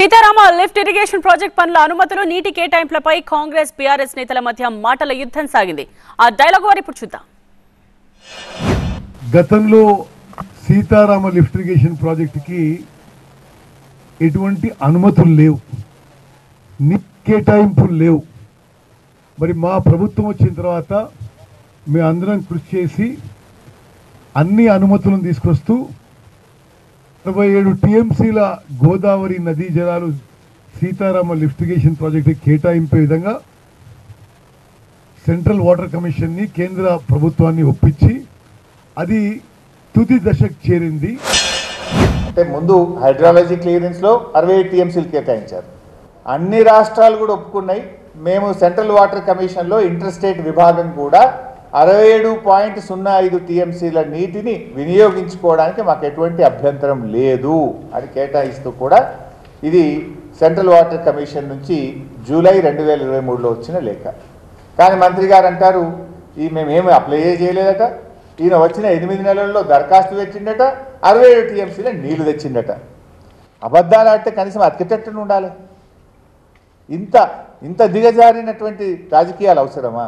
Sitarama lift irrigation project పనుల అనుమతులు నీటి కేటాయింపులపై కాంగ్రెస్ బీఆర్ఎస్ నేతల మధ్య మాటల యుద్ధం సాగింది. ఆ డైలాగ్ వారి ఇప్పుడు చూద్దాం. గతంలో సీతారామ లిఫ్ట్ ఇరిగేషన్ ప్రాజెక్టుకి ఎటువంటి అనుమతులు లేవు, నీటి కేటాయింపులు లేవు. మరి మా ప్రభుత్వం వచ్చిన తర్వాత మేము అందరం కృషి చేసి అన్ని అనుమతులను తీసుకొస్తూ 67 టీఎంసీల గోదావరి నదీ జలాలు సీతారామ లిఫ్ట్ ఇరిగేషన్ ప్రాజెక్టు కేటాయింపే విధంగా సెంట్రల్ వాటర్ కమిషన్ని కేంద్ర ప్రభుత్వాన్ని ఒప్పించి అది తుది దశకు చేరింది. అంటే ముందు హైడ్రాలజీ క్లియరెన్స్ లో 67 టీఎంసీలు కేటాయించారు. అన్ని రాష్ట్రాలు కూడా ఒప్పుకున్నాయి. మేము సెంట్రల్ వాటర్ కమిషన్ లో ఇంటర్ స్టేట్ విభాగం కూడా 67.05 టీఎంసీల నీటిని వినియోగించుకోవడానికి మాకు ఎటువంటి అభ్యంతరం లేదు అని కేటాయిస్తూ కూడా ఇది సెంట్రల్ వాటర్ కమిషన్ నుంచి జూలై 2023లో వచ్చిన లేఖ. కానీ మంత్రి గారు అంటారు మేమేమి అప్లై చేయలేదట, ఈయన వచ్చిన 8 నెలల్లో దరఖాస్తు తెచ్చిండట, 67 టీఎంసీల నీళ్లు తెచ్చిండట. అబద్ధాలు అంటే కనీసం అతికెట్టను ఉండాలి. ఇంత దిగజారినటువంటి రాజకీయాలు అవసరమా?